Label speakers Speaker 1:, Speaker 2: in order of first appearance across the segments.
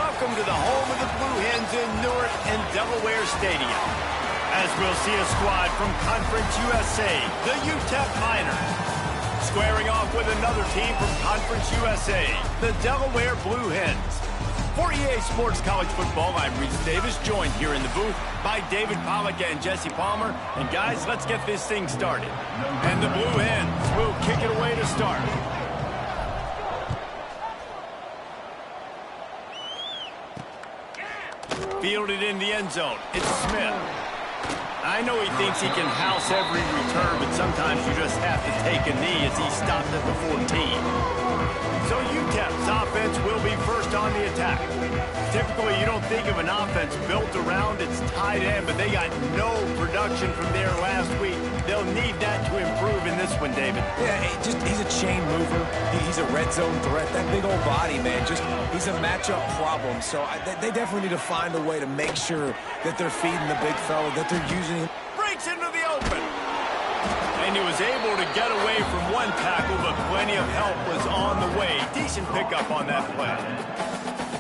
Speaker 1: Welcome to the home of the Blue Hens in Newark and Delaware Stadium. As we'll see a squad from Conference USA, the UTEP Miners. Squaring off with another team from Conference USA, the Delaware Blue Hens. For EA Sports College Football, I'm Reese Davis, joined here in the booth by David Pollack and Jesse Palmer. And guys, let's get this thing started. And the Blue Hens will kick it away to start. Fielded in the end zone. It's Smith. I know he thinks he can house every return, but sometimes you just have to take a knee as he stopped at the 14. So UTEP's offense will be first on the attack. Typically, you don't think of an offense built around its tight end, but they got no production from there last week. They'll need that to improve in this one, David.
Speaker 2: Yeah, he's a chain mover. He's a red zone threat. That big old body, man, he's a matchup problem. So they definitely need to find a way to make sure that they're feeding the big fella, that they're using him.
Speaker 1: Breaks into the open. And he was able to get away from one tackle, but plenty of help was on the way. Decent pickup on that play.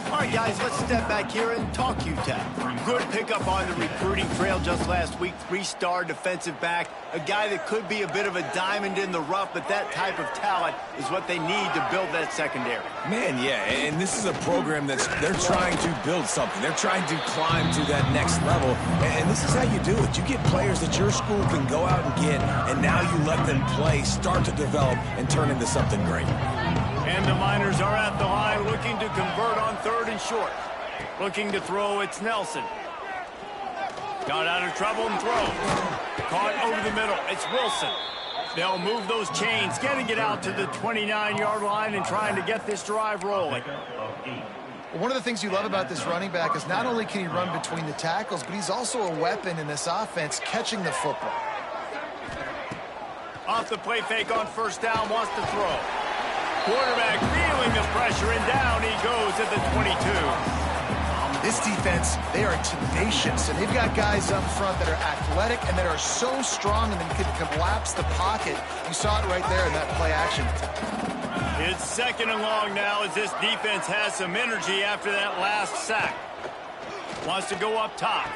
Speaker 1: All right, guys, let's step back here and talk UTEP. Good pickup on the recruiting trail just last week. 3-star defensive back. A guy that could be a bit of a diamond in the rough, but that type of talent is what they need to build that secondary.
Speaker 2: Man, yeah, and this is a program they're trying to build something. They're trying to climb to that next level, and this is how you do it. You get players that your school can go out and get, and now you let them play, start to develop, and turn into something great.
Speaker 1: And the Miners are at the line looking to convert on 3rd and short. Looking to throw, it's Nelson. Got out of trouble and throws. Caught over the middle, it's Wilson. They'll move those chains, getting it out to the 29-yard line and trying to get this drive rolling.
Speaker 3: One of the things you love about this running back is not only can he run between the tackles, but he's also a weapon in this offense catching the football.
Speaker 1: Off the play fake on 1st down, wants to throw. Quarterback feeling the pressure, and down he goes at the 22.
Speaker 3: This defense, they are tenacious, and they've got guys up front that are athletic and that are so strong and they can collapse the pocket. You saw it right there in that play action.
Speaker 1: It's 2nd and long now as this defense has some energy after that last sack. Wants to go up top,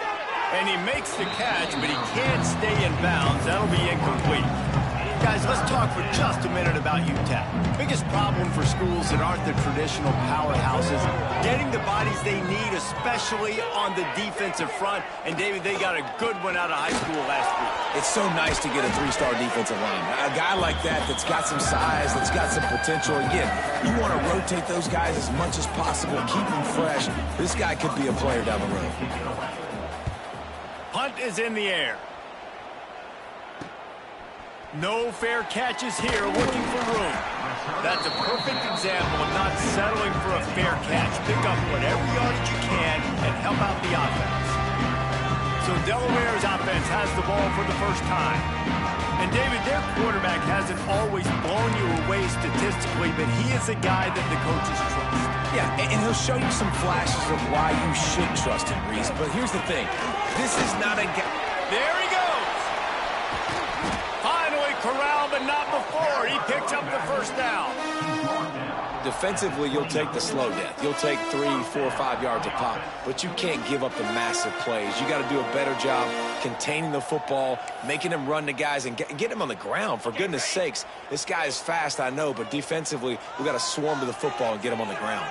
Speaker 1: and he makes the catch, but he can't stay in bounds. That'll be incomplete. Guys, let's talk for just a minute about UTEP. Biggest problem for schools that aren't the traditional powerhouses, getting the bodies they need, especially on the defensive front. And, David, they got a good one out of high school last week.
Speaker 2: It's so nice to get a 3-star defensive lineman. A guy like that's got some size, that's got some potential. Again, you want to rotate those guys as much as possible, keep them fresh. This guy could be a player down the road.
Speaker 1: Punt is in the air. No fair catches here, looking for room. That's a perfect example of not settling for a fair catch. Pick up whatever yardage you can and help out the offense. So Delaware's offense has the ball for the first time. And David, their quarterback hasn't always blown you away statistically, but he is a guy that the coaches trust.
Speaker 2: Yeah, and he'll show you some flashes of why you should trust him, Reese. But here's the thing. This is not a guy.
Speaker 1: There he goes. Corral, but not before. He picks up the 1st down.
Speaker 2: Defensively, you'll take the slow death. You'll take 3, 4, 5 yards a pop, but you can't give up the massive plays. You got to do a better job containing the football, making them run the guys, and get him on the ground. For goodness sakes, this guy is fast, I know, but defensively, we got to swarm to the football and get him on the ground.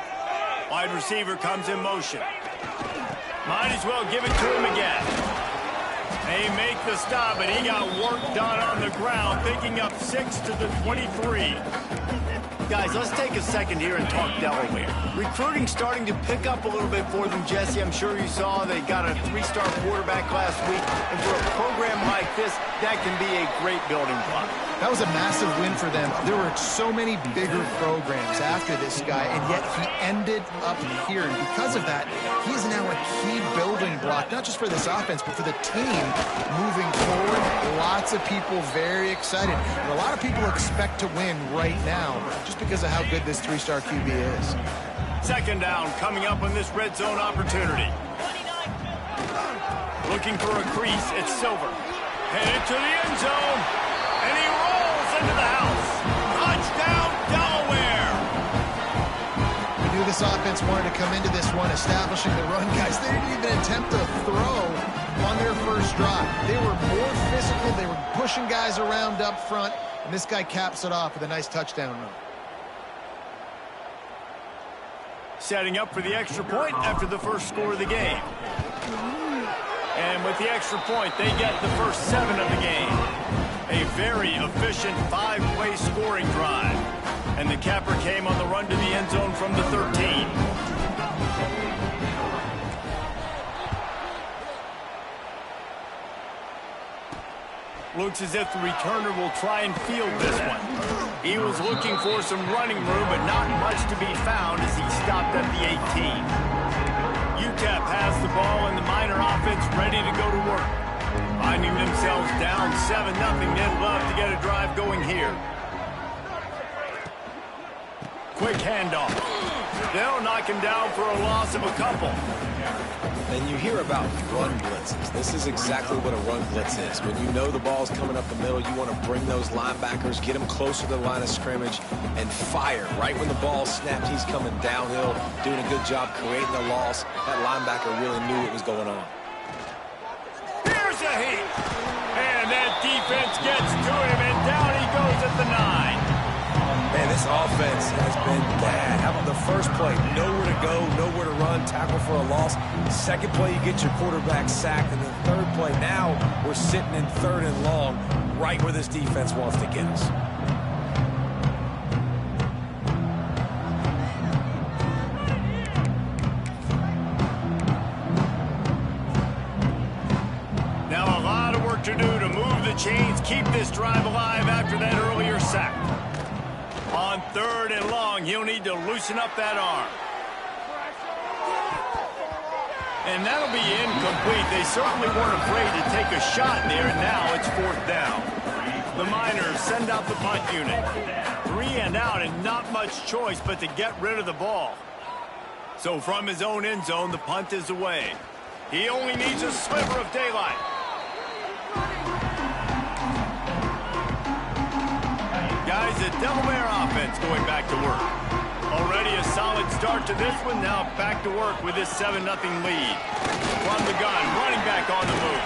Speaker 1: Wide receiver comes in motion. Might as well give it to him again. They make the stop, but he got work done on the ground, picking up 6 to the 23. Guys, let's take a second here and talk Delaware. Recruiting starting to pick up a little bit for them, Jesse. I'm sure you saw they got a 3-star quarterback last week. And for a program like this, that can be a great building block.
Speaker 3: That was a massive win for them. There were so many bigger programs after this guy, and yet he ended up here. And because of that, he is now a key building block, not just for this offense, but for the team moving forward. Lots of people very excited. And a lot of people expect to win right now just because of how good this 3-star QB is.
Speaker 1: 2nd down coming up on this red zone opportunity. Looking for a crease, it's Silver. Headed to the end zone, and he rolls into the house. Touchdown, Delaware!
Speaker 3: We knew this this offense wanted to come into this one, establishing the run, guys. They didn't even attempt to throw on their first drive. They were more physical. They were pushing guys around up front, and this guy caps it off with a nice touchdown run.
Speaker 1: Setting up for the extra point after the first score of the game. And with the extra point, they get the first 7 of the game. A very efficient 5-play scoring drive. And the capper came on the run to the end zone from the 13. Looks as if the returner will try and field this one. He was looking for some running room, but not much to be found as he stopped at the 18. UTEP has the ball and the Miner offense ready to go to work. Finding themselves down 7-0, they'd love to get a drive going here. Quick handoff. They'll knock him down for a loss of a couple.
Speaker 2: And you hear about run blitzes. This is exactly what a run blitz is. When you know the ball's coming up the middle, you want to bring those linebackers, get them closer to the line of scrimmage, and fire. Right when the ball snapped, he's coming downhill, doing a good job creating the loss. That linebacker really knew what was going on.
Speaker 1: Here's a hit. And that defense gets to him, and down he goes at the 9.
Speaker 2: Man, this offense has been bad. How about the first play? Nowhere to go, nowhere to run, tackle for a loss. Second play, you get your quarterback sacked. And the third play, now we're sitting in 3rd and long, right where this defense wants to get us.
Speaker 1: Now a lot of work to do to move the chains, keep this drive alive after that earlier sack. On 3rd and long, he'll need to loosen up that arm. And that'll be incomplete. They certainly weren't afraid to take a shot there, and now it's 4th down. The Miners send out the punt unit. 3 and out, and not much choice but to get rid of the ball. So from his own end zone, the punt is away. He only needs a sliver of daylight. Guys, the Delaware offense going back to work. Already a solid start to this one. Now back to work with this 7-0 lead. From the gun, running back on the move.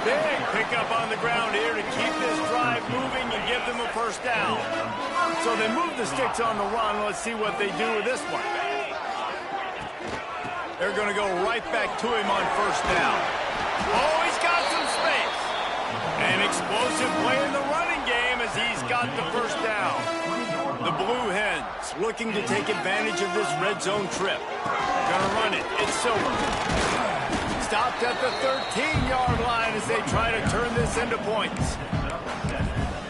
Speaker 1: Big pickup on the ground here to keep this drive moving and give them a first down. So they move the sticks on the run. Let's see what they do with this one. They're going to go right back to him on first down. Oh, he's got some space. An explosive play in the running game as he's got the first down. The Blue Hens looking to take advantage of this red zone trip. Gonna run it. It's Silver. Stopped at the 13-yard line as they try to turn this into points.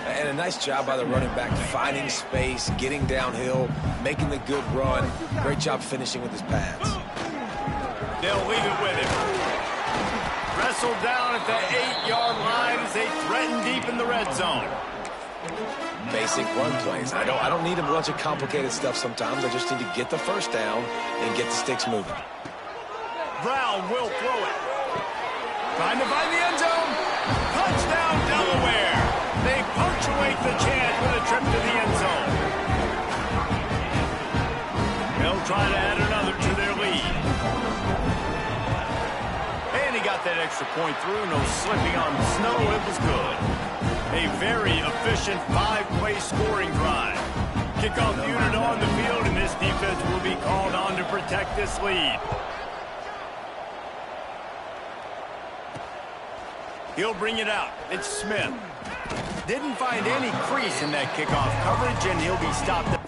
Speaker 2: And a nice job by the running back, finding space, getting downhill, making the good run. Great job finishing with his pads.
Speaker 1: They'll leave it with him. Wrestled down at the 8-yard line as they threaten deep in the red zone.
Speaker 2: Basic run plays. I don't need a bunch of complicated stuff sometimes. I just need to get the first down and get the sticks moving.
Speaker 1: Brown will throw it. Trying to find the end zone. Touchdown, Delaware. They punctuate the chant with a trip to the end zone. They'll try to add another to their lead. And he got that extra point through. No slipping on the snow. It was good. A very efficient 5-play scoring drive. Kickoff unit on the field, and this defense will be called on to protect this lead. He'll bring it out. It's Smith. Didn't find any crease in that kickoff coverage, and he'll be stopped.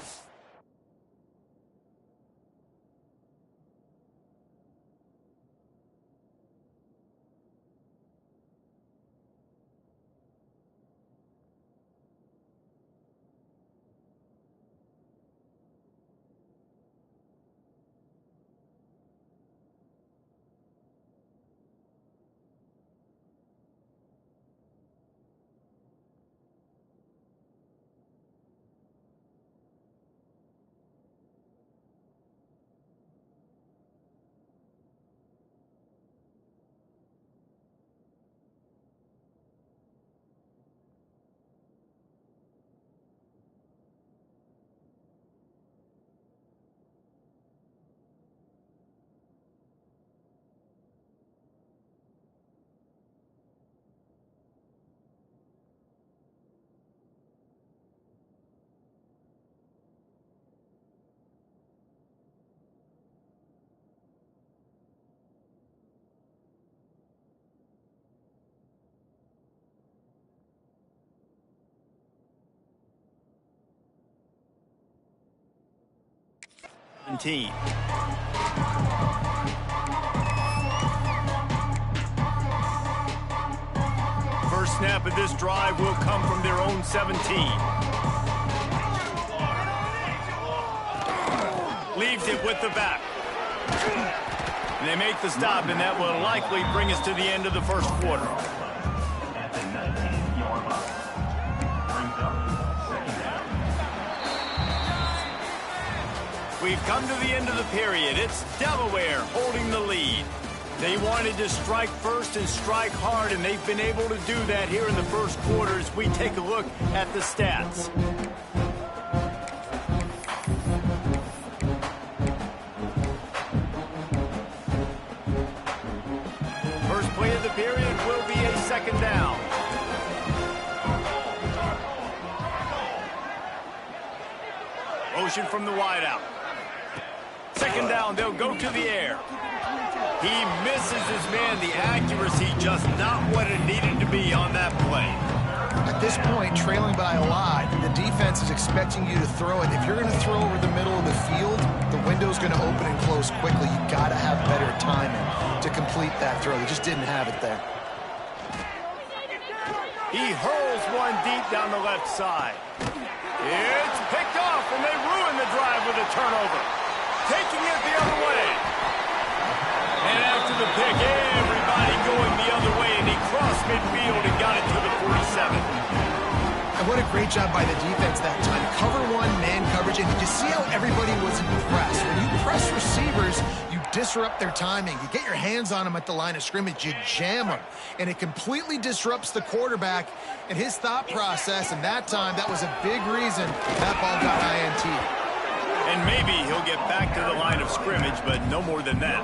Speaker 1: 17. First snap of this drive will come from their own 17. Leaves it with the back. And they make the stop, and that will likely bring us to the end of the first quarter. We've come to the end of the period. It's Delaware holding the lead. They wanted to strike first and strike hard, and they've been able to do that here in the first quarter as we take a look at the stats. First play of the period will be a second down. Motion from the wideout. Second down, they'll go to the air. He misses his man. The accuracy just not what it needed to be on that play.
Speaker 3: At this point, trailing by a lot, the defense is expecting you to throw it. If you're going to throw over the middle of the field, the window's going to open and close quickly. You've got to have better timing to complete that throw. They just didn't have it there.
Speaker 1: He hurls one deep down the left side. It's picked off, and they ruin the drive with a turnover. Taking it the other way. And after the pick, everybody going the other way, and he crossed midfield and got it to the 47.
Speaker 3: And what a great job by the defense that time. Cover one, man coverage, and you see how everybody was impressed. When you press receivers, you disrupt their timing. You get your hands on them at the line of scrimmage, you jam them, and it completely disrupts the quarterback and his thought process, and that time, that was a big reason that ball got INT.
Speaker 1: And maybe he'll get back to the line of scrimmage, but no more than that.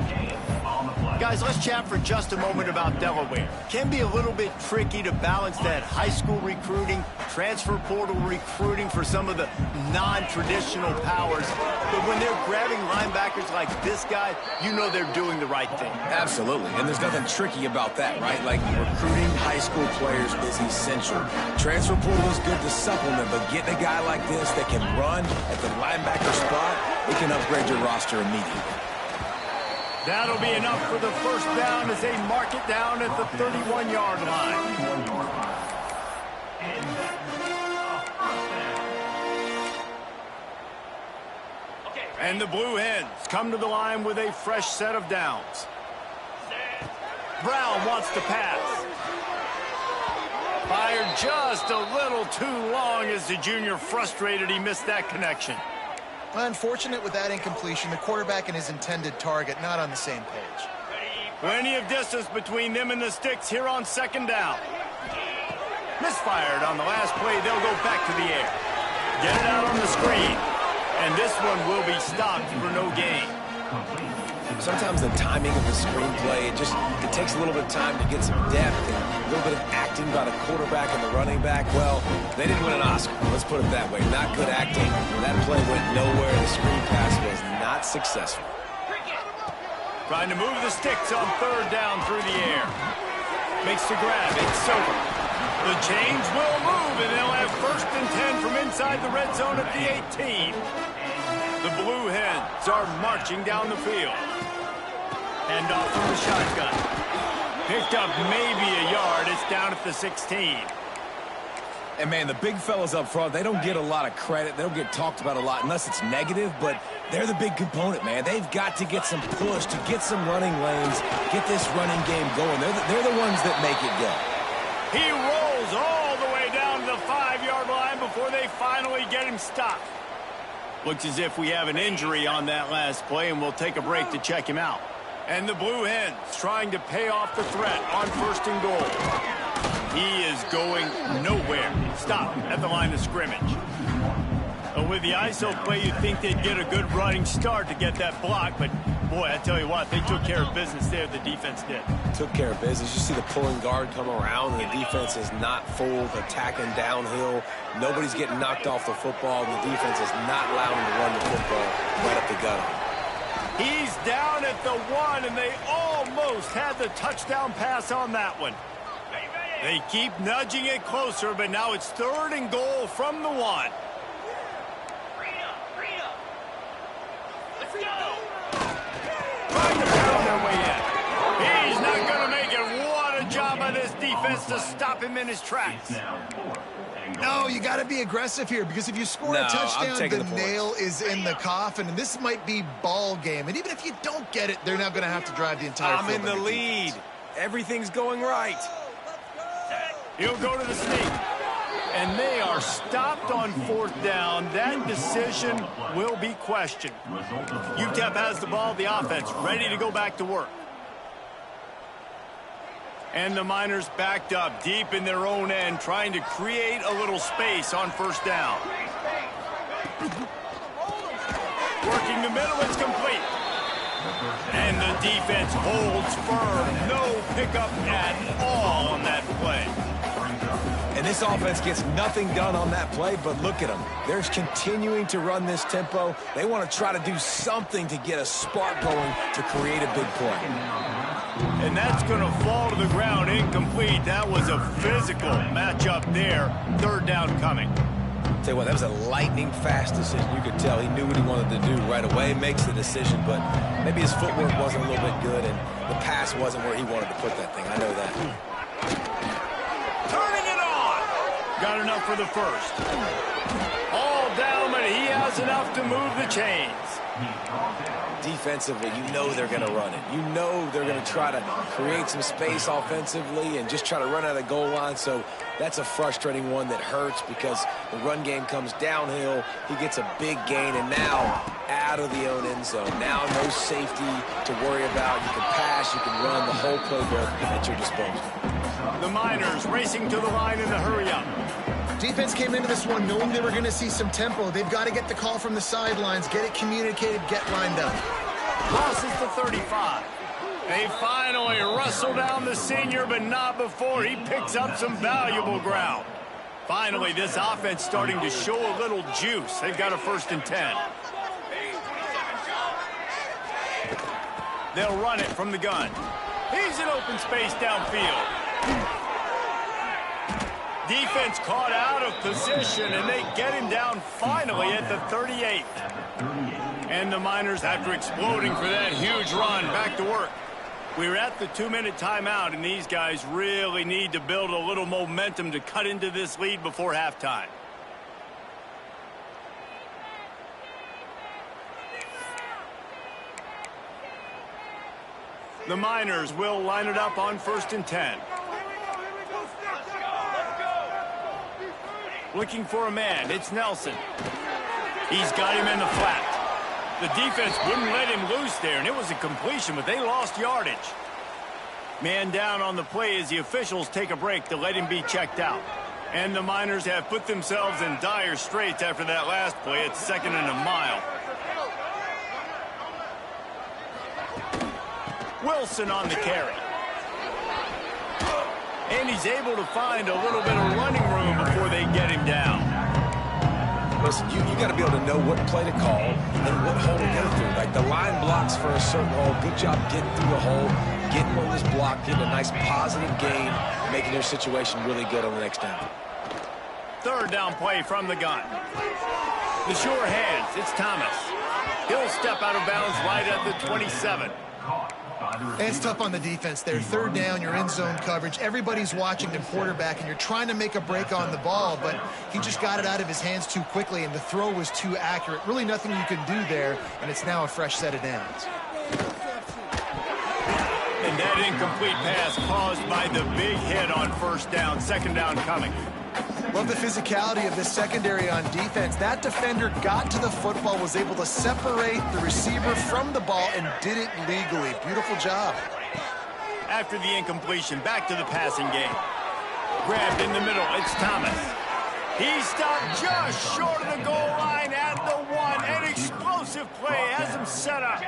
Speaker 1: Guys, let's chat for just a moment about Delaware. Can be a little bit tricky to balance that high school recruiting, transfer portal recruiting for some of the non-traditional powers. But when they're grabbing linebackers like this guy, you know they're doing the right thing.
Speaker 2: Absolutely, and there's nothing tricky about that, right? Like, recruiting high school players is essential. Transfer portal is good to supplement, but getting a guy like this that can run at the linebacker spot, it can upgrade your roster immediately.
Speaker 1: That'll be enough for the first down as they mark it down at the 31-yard line. And the Blue Hens come to the line with a fresh set of downs. Brown wants to pass. Fired just a little too long as the junior frustrated he missed that connection.
Speaker 3: Unfortunate with that incompletion, the quarterback and his intended target not on the same page.
Speaker 1: Plenty of distance between them and the sticks here on second down. Misfired on the last play. They'll go back to the air. Get it out on the screen. And this one will be stopped for no gain.
Speaker 2: Sometimes the timing of the screenplay, it takes a little bit of time to get some depth and a little bit of acting by the quarterback and the running back. Well, they didn't win an Oscar. Let's put it that way. Not good acting. That play went nowhere. The screen pass was not successful.
Speaker 1: Trying to move the sticks on third down through the air. Makes the grab. It's over. The chains will move, and they'll have first and 10 from inside the red zone at the 18. The Blue Hens are marching down the field. Hand off from the shotgun. Picked up maybe a yard. It's down at the 16.
Speaker 2: And, man, the big fellas up front, they don't get a lot of credit. They don't get talked about a lot unless it's negative, but they're the big component, man. They've got to get some push, to get some running lanes, get this running game going. They're the ones that make it go.
Speaker 1: He rolls all the way down to the 5-yard line before they finally get him stopped. Looks as if we have an injury on that last play, and we'll take a break to check him out. And the Blue Hens trying to pay off the threat on first and goal. He is going nowhere. Stop at the line of scrimmage. With the ISO play, you'd think they'd get a good running start to get that block, but boy, I tell you what, they took care of business there, the defense did.
Speaker 2: Took care of business. You see the pulling guard come around, and the defense is not full, attacking downhill. Nobody's getting knocked off the football, and the defense is not allowing them to run the football right up the gut.
Speaker 1: He's down at the 1, and they almost had the touchdown pass on that one. They keep nudging it closer, but now it's third and goal from the 1. Trying to pound their way in. He's not going to make it. What a job by this defense to stop him in his tracks.
Speaker 3: No, you got to be aggressive here, because if you score a touchdown, the nail is in the coffin, and this might be ball game. And even if you don't get it, they're not going to have to drive the entire field.
Speaker 2: I'm in the lead. Everything's going right.
Speaker 1: He'll go to the sneak. And they are stopped on 4th down. That decision will be questioned. UTEP has the ball, the offense, ready to go back to work. And the Miners backed up deep in their own end, trying to create a little space on 1st down. Working the middle, it's complete. And the defense holds firm. No pickup at all on that play.
Speaker 2: And this offense gets nothing done on that play, but look at them. They're continuing to run this tempo. They want to try to do something to get a spark going to create a big play.
Speaker 1: And that's going to fall to the ground incomplete. That was a physical matchup there. 3rd down coming.
Speaker 2: Tell you what, that was a lightning-fast decision. You could tell he knew what he wanted to do right away. Makes the decision, but maybe his footwork wasn't a little bit good, and the pass wasn't where he wanted to put that thing. I know that.
Speaker 1: Turning it on. Got enough for the 1st. All down, but he has enough to move the chains.
Speaker 2: Defensively, you know they're going to run it. You know they're going to try to create some space offensively and just try to run out of the goal line. So that's a frustrating one that hurts, because the run game comes downhill. He gets a big gain, and now out of the own end zone. Now no safety to worry about. You can pass, you can run, the whole playbook at your disposal.
Speaker 1: The Miners racing to the line in a hurry-up.
Speaker 3: Defense came into this one knowing they were going to see some tempo. They've got to get the call from the sidelines, get it communicated, get lined up.
Speaker 1: Crosses the 35. They finally wrestle down the senior, but not before he picks up some valuable ground. Finally, this offense starting to show a little juice. They've got a 1st and 10. They'll run it from the gun. He's in open space downfield. Defense caught out of position, and they get him down finally at the 38. And the Miners, after exploding for that huge run, back to work. We're at the 2-minute timeout, and these guys really need to build a little momentum to cut into this lead before halftime. The Miners will line it up on 1st and 10. Looking for a man. It's Nelson. He's got him in the flat. The defense wouldn't let him loose there, and it was a completion, but they lost yardage. Man down on the play as the officials take a break to let him be checked out. And the Miners have put themselves in dire straits after that last play. It's 2nd and a mile. Wilson on the carry. And he's able to find a little bit of running room before they get him down.
Speaker 2: Listen, you got to be able to know what play to call and what hole to go through. Like, the line blocks for a certain hole. Good job getting through the hole, getting on this block, getting a nice positive gain, making their situation really good on the next down.
Speaker 1: 3rd down play from the gun. The sure hands, it's Thomas. He'll step out of bounds right at the 27.
Speaker 3: It's tough on the defense there. 3rd down, you're in zone coverage. Everybody's watching the quarterback, and you're trying to make a break on the ball, but he just got it out of his hands too quickly, and the throw was too accurate. Really nothing you can do there, and it's now a fresh set of downs.
Speaker 1: And that incomplete pass caused by the big hit on 1st down. 2nd down coming.
Speaker 3: Love the physicality of this secondary on defense. That defender got to the football, was able to separate the receiver from the ball, and did it legally. Beautiful job.
Speaker 1: After the incompletion, back to the passing game. Grabbed in the middle, it's Thomas. He stopped just short of the goal line at the 1. An explosive play has him set up.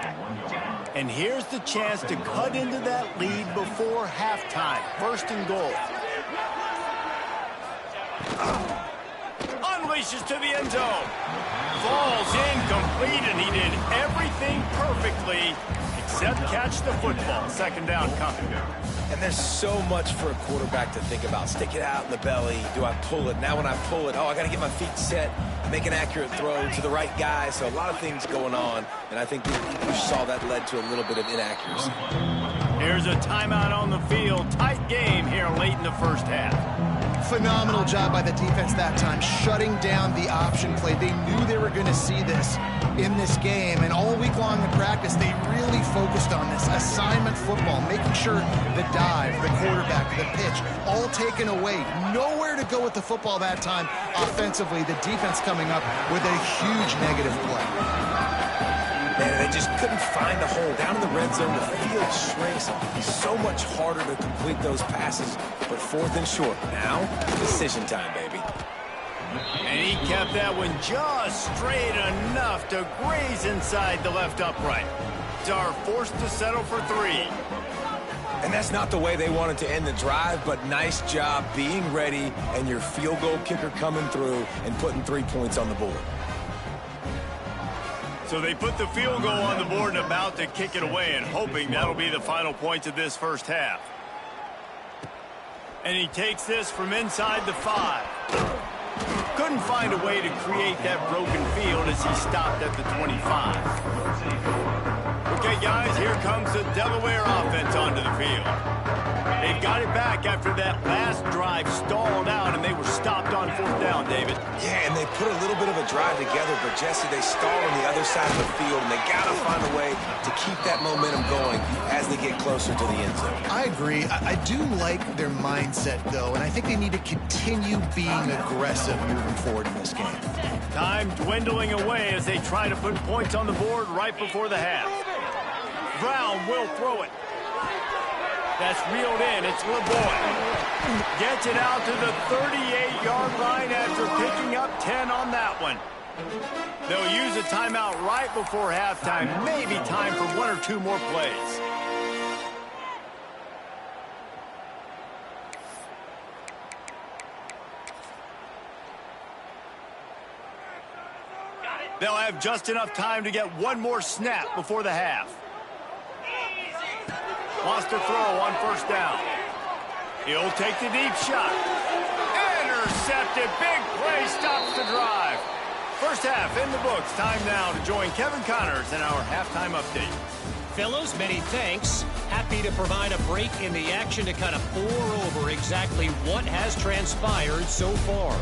Speaker 1: And here's the chance to cut into that lead before halftime. 1st and goal. Unleashes to the end zone. Falls incomplete, and he did everything perfectly set, catch the football. Second down coming.
Speaker 2: And there's so much for a quarterback to think about. Stick it out in the belly. Do I pull it? Now when I pull it, I got to get my feet set, make an accurate throw to the right guy. So a lot of things going on, and I think you saw that led to a little bit of inaccuracy.
Speaker 1: Here's a timeout on the field. Tight game here late in the first half.
Speaker 3: Phenomenal job by the defense that time, shutting down the option play. They knew they were going to see this in this game, and all week long in practice, they really focused on this assignment football, making sure the dive, the quarterback, the pitch, all taken away. Nowhere to go with the football that time offensively. The defense coming up with a huge negative play.
Speaker 2: Man, they just couldn't find a hole. Down in the red zone, the field shrinks. So much harder to complete those passes, but fourth and short. Now, decision time, baby.
Speaker 1: And he kept that one just straight enough to graze inside the left upright. Are forced to settle for 3.
Speaker 2: And that's not the way they wanted to end the drive, but nice job being ready and your field goal kicker coming through and putting 3 points on the board.
Speaker 1: So they put the field goal on the board and about to kick it away, and hoping that'll be the final points of this first half. And he takes this from inside the 5. Couldn't find a way to create that broken field as he stopped at the 25. Okay, guys, here comes the Delaware offense onto the field. They've got it back after that last drive stalled out, and they were stopped on fourth down, David.
Speaker 2: Yeah, and they put a little bit of a drive together, but, Jesse, they stalled on the other side of the field, and they got to find a way to keep that momentum going as they get closer to the end zone.
Speaker 3: I agree. I do like their mindset, though, and I think they need to continue being aggressive moving forward in this game.
Speaker 1: Time dwindling away as they try to put points on the board right before the half. Brown will throw it. That's reeled in. It's LeBoy. Gets it out to the 38-yard line after picking up 10 on that one. They'll use a timeout right before halftime. Maybe time for 1 or 2 more plays. They'll have just enough time to get 1 more snap before the half. Wants to throw on first down. He'll take the deep shot. Intercepted. Big play stops the drive. First half in the books. Time now to join Kevin Connors in our halftime update.
Speaker 4: Fellows, many thanks. Happy to provide a break in the action to kind of pour over exactly what has transpired so far.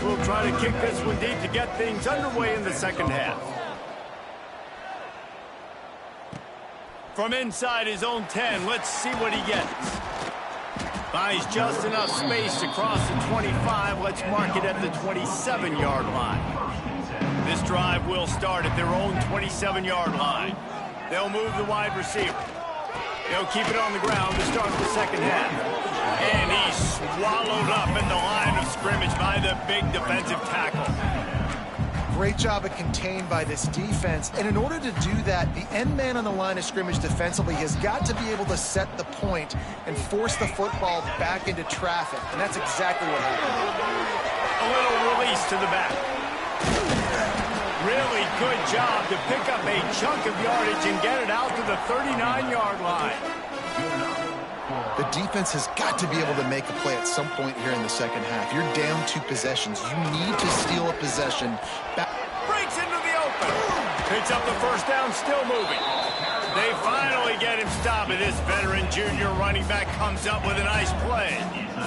Speaker 1: Will try to kick this one deep to get things underway in the second half. From inside his own 10, let's see what he gets. Buys just enough space to cross the 25. Let's mark it at the 27-yard line. This drive will start at their own 27-yard line. They'll move the wide receiver. They'll keep it on the ground to start the second half. And he's swallowed up in the line of scrimmage by the big defensive tackle.
Speaker 3: Great job of contained by this defense. And in order to do that, the end man on the line of scrimmage defensively has got to be able to set the point and force the football back into traffic. And that's exactly what happened.
Speaker 1: A little release to the back. Really good job to pick up a chunk of yardage and get it out to the 39-yard line.
Speaker 3: The defense has got to be able to make a play at some point here in the second half. You're down 2 possessions. You need to steal a possession back.
Speaker 1: Breaks into the open. Picks up the first down, still moving. They finally get him stopped. This veteran junior running back comes up with a nice play.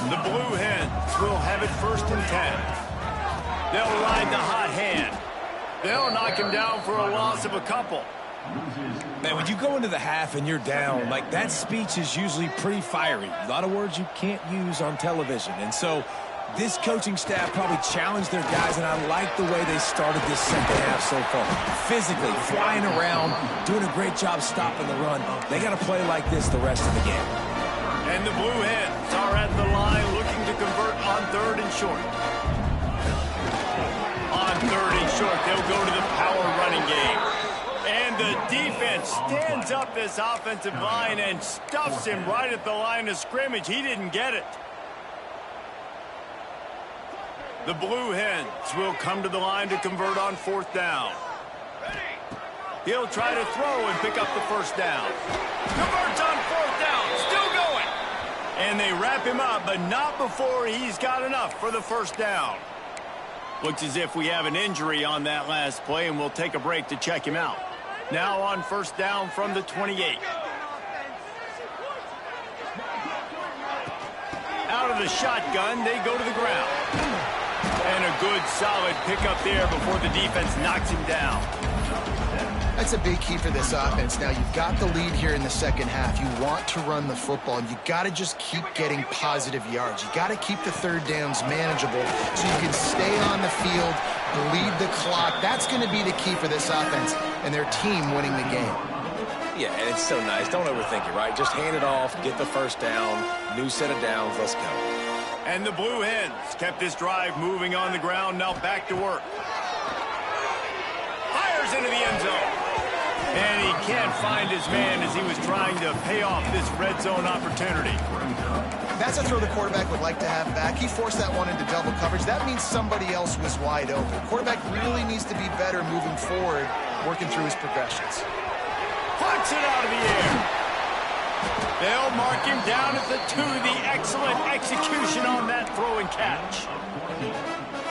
Speaker 1: The Blue Hens will have it first and 10. They'll ride the hot hand. They'll knock him down for a loss of a couple.
Speaker 2: Man, when you go into the half and you're down, like, that speech is usually pretty fiery. A lot of words you can't use on television. And so this coaching staff probably challenged their guys, and I like the way they started this second half so far. Physically, flying around, doing a great job stopping the run. They got to play like this the rest of the game.
Speaker 1: And the Blue Hens are at the line looking to convert on 3rd and short. On 3rd and short, they'll go to the power running game. And the defense stands up this offensive line and stuffs him right at the line of scrimmage. He didn't get it. The Blue Hens will come to the line to convert on 4th down. He'll try to throw and pick up the 1st down. Converts on 4th down. Still going. And they wrap him up, but not before he's got enough for the 1st down. Looks as if we have an injury on that last play, and we'll take a break to check him out. Now on 1st down from the 28. Out of the shotgun, they go to the ground. And a good, solid pickup there before the defense knocks him down.
Speaker 3: That's a big key for this offense. Now, you've got the lead here in the second half. You want to run the football, and you got to just keep getting positive yards. You got to keep the 3rd downs manageable so you can stay on the field, bleed the clock. That's going to be the key for this offense and their team winning the game.
Speaker 2: Yeah, and it's so nice. Don't overthink it, right? Just hand it off, get the 1st down, new set of downs, let's go.
Speaker 1: And the Blue Hens kept this drive moving on the ground, now back to work. Fires into the end zone. And he can't find his man as he was trying to pay off this red zone opportunity.
Speaker 3: That's a throw the quarterback would like to have back. He forced that one into double coverage. That means somebody else was wide open. Quarterback really needs to be better moving forward, working through his progressions.
Speaker 1: Plucks it out of the air. They'll mark him down at the 2. The excellent execution on that throw and catch.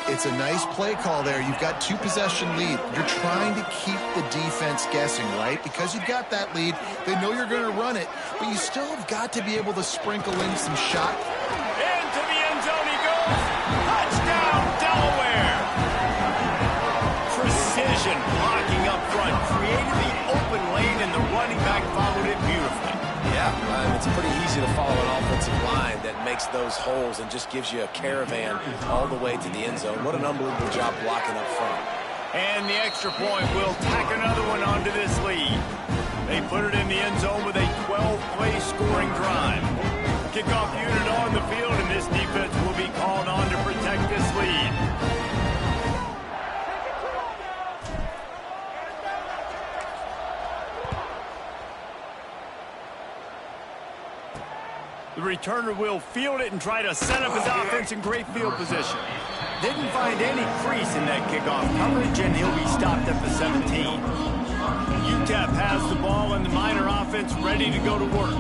Speaker 3: It's a nice play call there. You've got 2-possession lead. You're trying to keep the defense guessing, right? Because you've got that lead, they know you're going to run it, but you still have got to be able to sprinkle in some shot.
Speaker 1: Into the end zone he goes. Touchdown, Delaware. Precision blocking up front created the open lane, and the running back followed it beautifully.
Speaker 2: Yeah, it's pretty easy to follow an offensive line that makes those holes and just gives you a caravan all the way to the end zone. What an unbelievable job blocking up front.
Speaker 1: And the extra point will tack another one onto this lead. They put it in the end zone with a 12-play scoring drive. Kickoff unit on the field, and this defense will be called on to protect this lead. The returner will field it and try to set up his offense in great field position. Didn't find any crease in that kickoff coverage, and he'll be stopped at the 17. UTEP has the ball, and the Miner offense ready to go to work.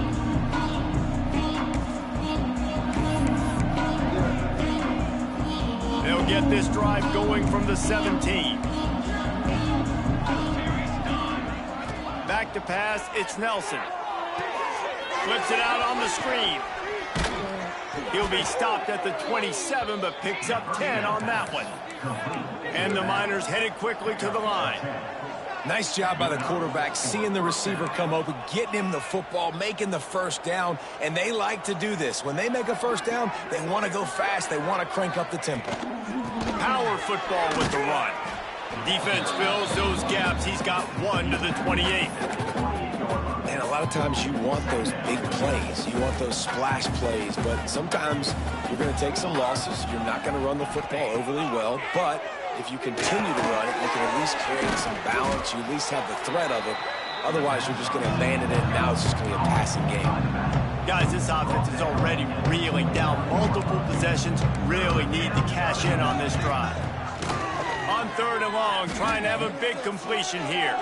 Speaker 1: They'll get this drive going from the 17. Back to pass, it's Nelson. Flips it out on the screen. He'll be stopped at the 27, but picks up 10 on that one. And the Miners headed quickly to the line.
Speaker 2: Nice job by the quarterback, seeing the receiver come open, getting him the football, making the 1st down, and they like to do this. When they make a 1st down, they want to go fast. They want to crank up the tempo.
Speaker 1: Power football with the run. Defense fills those gaps. He's got 1 to the 28.
Speaker 2: And a lot of times you want those big plays. You want those splash plays, but sometimes you're going to take some losses. You're not going to run the football overly well, but if you continue to run it, you can at least create some balance. You at least have the threat of it. Otherwise, you're just going to abandon it, and now it's just going to be a passing game.
Speaker 1: Guys, this offense is already reeling down multiple possessions. Really need to cash in on this drive. On 3rd and long, trying to have a big completion here.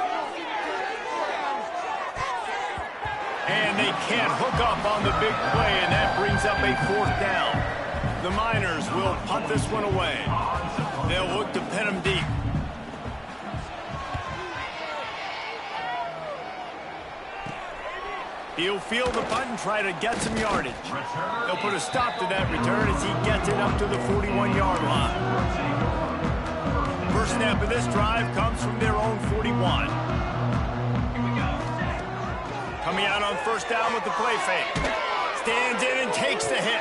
Speaker 1: And they can't hook up on the big play, and that brings up a 4th down. The Miners will punt this one away. They'll look to pin him deep. He'll field the punt and try to get some yardage. They'll put a stop to that return as he gets it up to the 41-yard line. First snap of this drive comes from their own 41. Coming out on 1st down with the play fake. Stands in and takes the hit.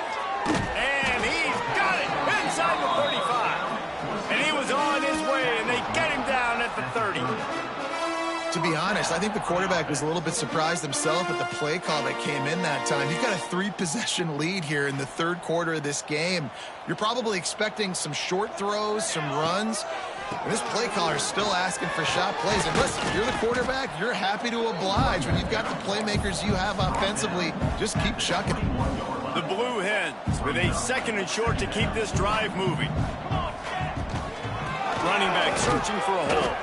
Speaker 1: And he's got it inside the 35. And he was on his way, and they get him down at the 30.
Speaker 3: To be honest, I think the quarterback was a little bit surprised himself at the play call that came in that time. You've got a 3-possession lead here in the 3rd quarter of this game. You're probably expecting some short throws, some runs. And this play caller is still asking for shot plays. And listen, if you're the quarterback, you're happy to oblige. When you've got the playmakers you have offensively, just keep chucking them.
Speaker 1: The Blue Hens with a 2nd and short to keep this drive moving. Running back searching for a hole.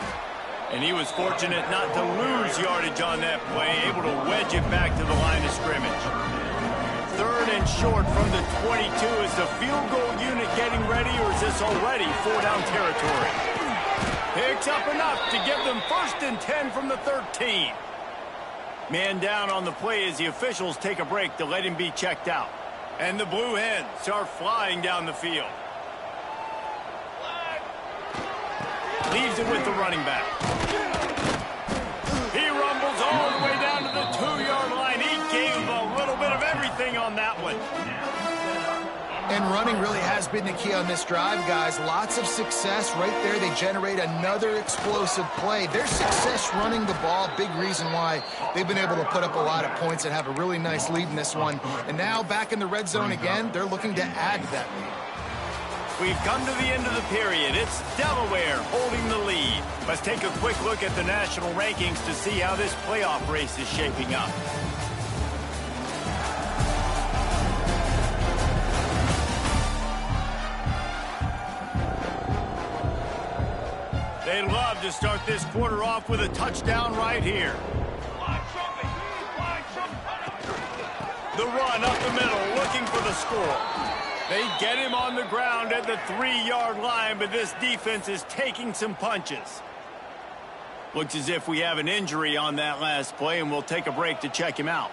Speaker 1: And he was fortunate not to lose yardage on that play, able to wedge it back to the line of scrimmage. 3rd and short from the 22. Is the field goal unit getting ready, or is this already 4-down territory? Picks up enough to give them 1st and 10 from the 13. Man down on the play as the officials take a break to let him be checked out. And the Blue Hens are flying down the field. Leaves it with the running back. He rumbles all the way down to the 2-yard line. He gave a little bit of everything on that one.
Speaker 3: And running really has been the key on this drive, guys. Lots of success right there. They generate another explosive play. Their success running the ball, big reason why they've been able to put up a lot of points and have a really nice lead in this one. And now back in the red zone again, they're looking to add to that lead.
Speaker 1: We've come to the end of the period. It's Delaware holding the lead. Let's take a quick look at the national rankings to see how this playoff race is shaping up. They'd love to start this quarter off with a touchdown right here. The run up the middle, looking for the score. They get him on the ground at the 3-yard line, but this defense is taking some punches. Looks as if we have an injury on that last play, and we'll take a break to check him out.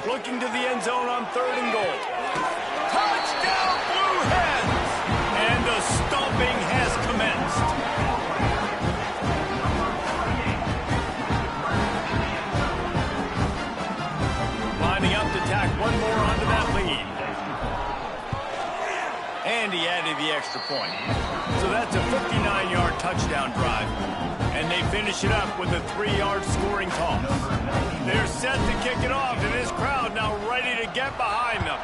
Speaker 1: Looking to the end zone on 3rd and goal. Touchdown, Blue Hens! And the stomping has commenced. Lining up to tack one more onto that lead. And he added the extra point. So that's a 59-yard touchdown drive. And they finish it up with a 3-yard scoring toss. They're set to kick it off, and this crowd now ready to get behind them.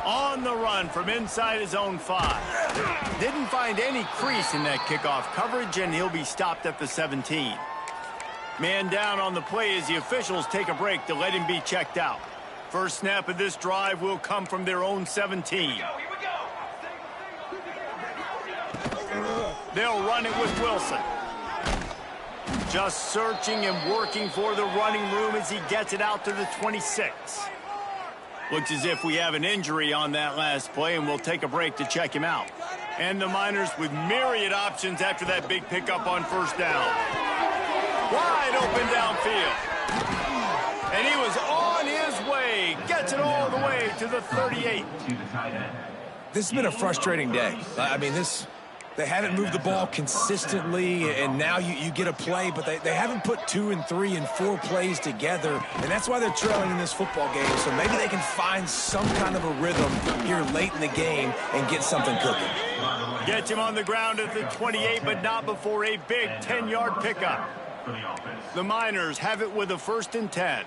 Speaker 1: On the run from inside his own 5. Didn't find any crease in that kickoff coverage, and he'll be stopped at the 17. Man down on the play as the officials take a break to let him be checked out. First snap of this drive will come from their own 17. They'll run it with Wilson. Just searching and working for the running room as he gets it out to the 26. Looks as if we have an injury on that last play, and we'll take a break to check him out. And the Miners with myriad options after that big pickup on 1st down. Wide open downfield. And he was on his way. Gets it all the way to the 38.
Speaker 2: This has been a frustrating day. I mean, they haven't moved the ball consistently, and now you get a play, but they haven't put 2 and 3 and 4 plays together, and that's why they're trailing in this football game. So maybe they can find some kind of a rhythm here late in the game and get something cooking.
Speaker 1: Gets him on the ground at the 28, but not before a big 10-yard pickup. The Miners have it with a 1st and 10.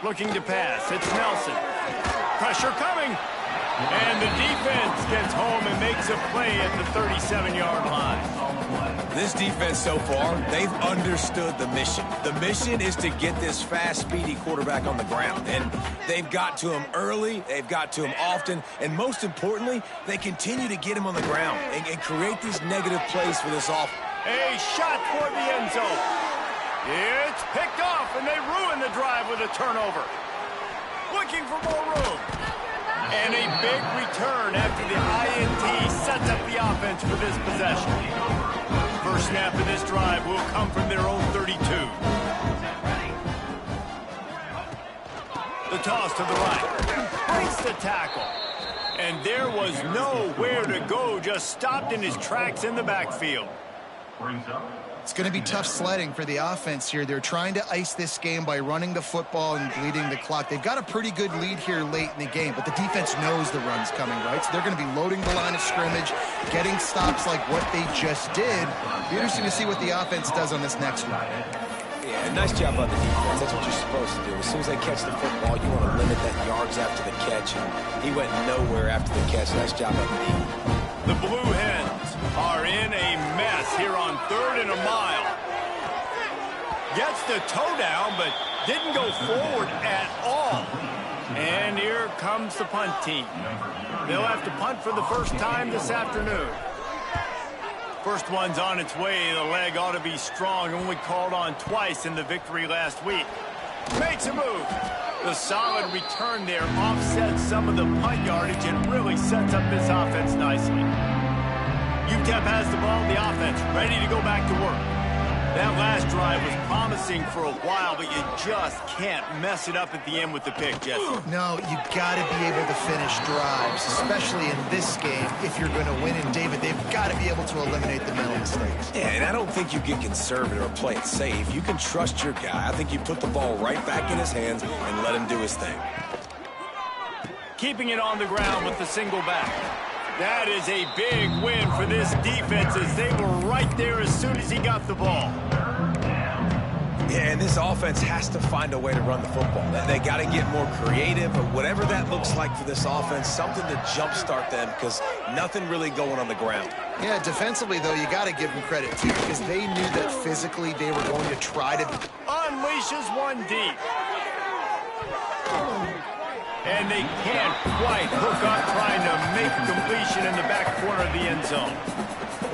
Speaker 1: Looking to pass. It's Nelson. Pressure coming. And the defense gets home and makes a play at the 37-yard line.
Speaker 2: This defense so far, they've understood the mission. The mission is to get this fast, speedy quarterback on the ground. And they've got to him early, they've got to him often, and most importantly, they continue to get him on the ground and create these negative plays for this offense.
Speaker 1: A shot toward the end zone. It's picked off, and they ruin the drive with a turnover. Looking for more room. And a big return after the INT sets up the offense for this possession. First snap of this drive will come from their own 32. The toss to the right. Breaks the tackle. And there was nowhere to go, just stopped in his tracks in the backfield.
Speaker 3: It's going to be tough sledding for the offense here. They're trying to ice this game by running the football and bleeding the clock. They've got a pretty good lead here late in the game, but the defense knows the run's coming, right? So they're going to be loading the line of scrimmage, getting stops like what they just did. Be interesting to see what the offense does on this next one.
Speaker 2: Yeah, And nice job on the defense. That's what you're supposed to do. As soon as they catch the football, you want to limit that yards after the catch. And he went nowhere after the catch. Nice job on the D.
Speaker 1: The Blue Hens are in a mess here on 3rd and a mile. Gets the toe down, but didn't go forward at all. And here comes the punt team. They'll have to punt for the first time this afternoon. First one's on its way. The leg ought to be strong. Only called on twice in the victory last week. Makes a move. The solid return there offsets some of the punt yardage and really sets up this offense nicely. UTEP has the ball, the offense ready to go back to work. That last drive was promising for a while, but you just can't mess it up at the end with the pick, Jesse.
Speaker 3: No, you got to be able to finish drives, especially in this game. If you're going to win, and David, they've got to be able to eliminate the mental mistakes.
Speaker 2: Yeah, and I don't think you get conservative or play it safe. You can trust your guy. I think you put the ball right back in his hands and let him do his thing.
Speaker 1: Keeping it on the ground with the single back. That is a big win for this defense as they were right there as soon as he got the ball.
Speaker 2: Yeah, and this offense has to find a way to run the football. They got to get more creative, or whatever that looks like for this offense, something to jumpstart them because nothing really going on the ground.
Speaker 3: Yeah, defensively, though, you got to give them credit, too, because they knew that physically they were going to try to...
Speaker 1: Unleashes one deep. And they can't quite hook up trying to make a completion in the back corner of the end zone.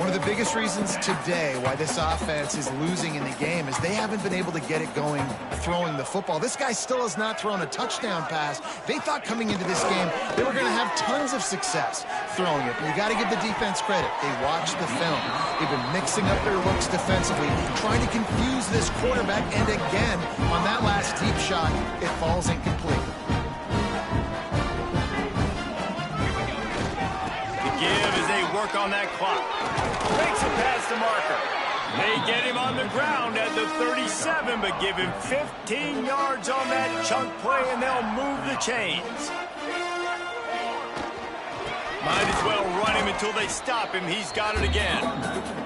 Speaker 3: One of the biggest reasons today why this offense is losing in the game is they haven't been able to get it going throwing the football. This guy still has not thrown a touchdown pass. They thought coming into this game they were going to have tons of success throwing it. But you got to give the defense credit. They watched the film. They've been mixing up their looks defensively, trying to confuse this quarterback. And again, on that last deep shot, it falls incomplete.
Speaker 1: Give as they work on that clock. Makes it past the marker. They get him on the ground at the 37, but give him 15 yards on that chunk play, and they'll move the chains. Might as well run him until they stop him. He's got it again.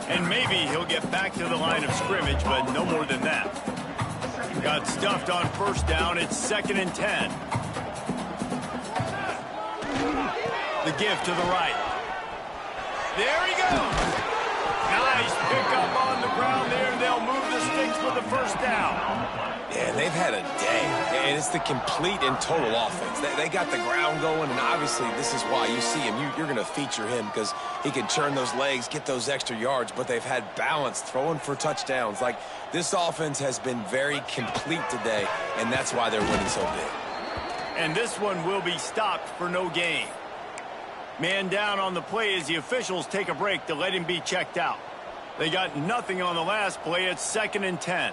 Speaker 1: And maybe he'll get back to the line of scrimmage, but no more than that. Got stuffed on first down. It's 2nd and 10. The give to the right. There he goes. Nice pickup on the ground there. They'll move the sticks for the first down.
Speaker 2: Yeah, they've had a day. And it's the complete and total offense. They got the ground going, and obviously this is why you see him. You're going to feature him because he can turn those legs, get those extra yards, but they've had balance throwing for touchdowns. Like, this offense has been very complete today, and that's why they're winning so big.
Speaker 1: And this one will be stopped for no gain. Man down on the play as the officials take a break to let him be checked out. They got nothing on the last play. It's 2nd and 10.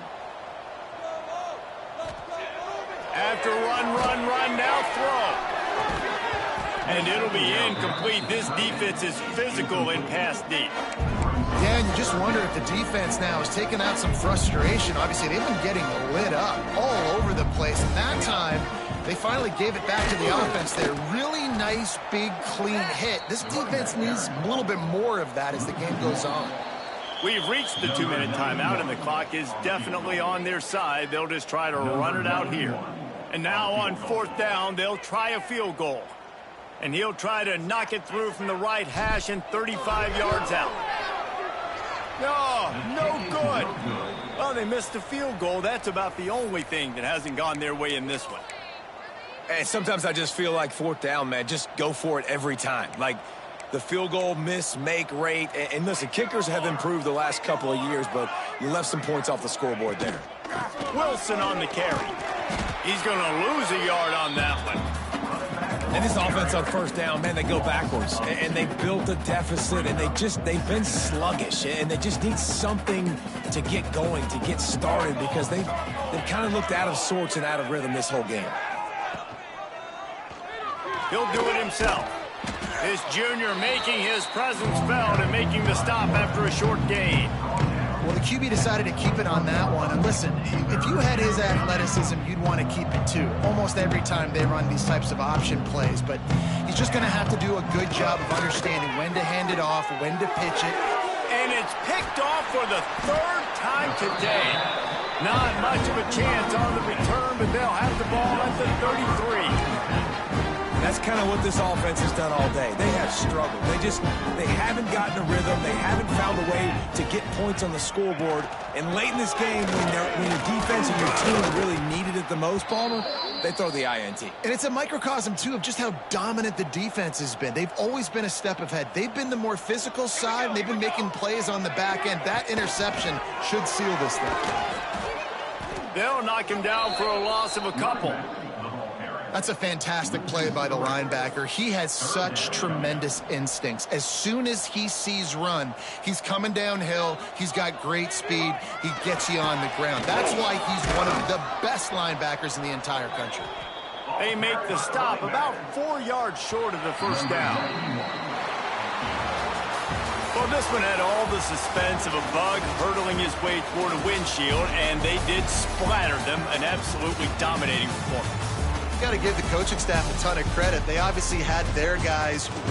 Speaker 1: After run, now throw. And it'll be incomplete. This defense is physical in pass deep.
Speaker 3: Dan, you just wonder if the defense now is taking out some frustration. Obviously, they've been getting lit up all over the place. And that time, they finally gave it back to the offense there. Really nice, big, clean hit. This defense needs a little bit more of that as the game goes on.
Speaker 1: We've reached the 2-minute timeout, and the clock is definitely on their side. They'll just try to run it out here. And now on 4th down, they'll try a field goal. And he'll try to knock it through from the right hash and 35 yards out. No good. Well, they missed a field goal. That's about the only thing that hasn't gone their way in this one.
Speaker 2: And sometimes I just feel like 4th down, man, just go for it every time. Like, the field goal miss-make rate. And listen, kickers have improved the last couple of years, but you left some points off the scoreboard there.
Speaker 1: Wilson on the carry. He's going to lose a yard on that one.
Speaker 2: And this offense on 1st down, man, they go backwards. And they built a deficit, and they've been sluggish. And they just need something to get going, to get started, because they've kind of looked out of sorts and out of rhythm this whole game.
Speaker 1: He'll do it himself. This junior making his presence felt and making the stop after a short gain.
Speaker 3: Well, the QB decided to keep it on that one. And listen, if you had his athleticism, you'd want to keep it too. Almost every time they run these types of option plays. But he's just going to have to do a good job of understanding when to hand it off, when to pitch it.
Speaker 1: And it's picked off for the 3rd time today. Not much of a chance on the return, but they'll have the ball at the 33.
Speaker 2: That's kind of what this offense has done all day. They have struggled. They haven't gotten a rhythm. They haven't found a way to get points on the scoreboard. And late in this game, when your defense and your team really needed it the most, Palmer, they throw the INT.
Speaker 3: And it's a microcosm, too, of just how dominant the defense has been. They've always been a step ahead. They've been the more physical side, and they've been making plays on the back end. That interception should seal this thing.
Speaker 1: They'll knock him down for a loss of a couple.
Speaker 3: That's a fantastic play by the linebacker. He has such tremendous instincts. As soon as he sees run, he's coming downhill. He's got great speed. He gets you on the ground. That's why he's one of the best linebackers in the entire country.
Speaker 1: They make the stop about 4 yards short of the first down. Well, this one had all the suspense of a bug hurtling his way toward a windshield, and they did splatter them. An absolutely dominating performance.
Speaker 3: Got to give the coaching staff a ton of credit. They obviously had their guys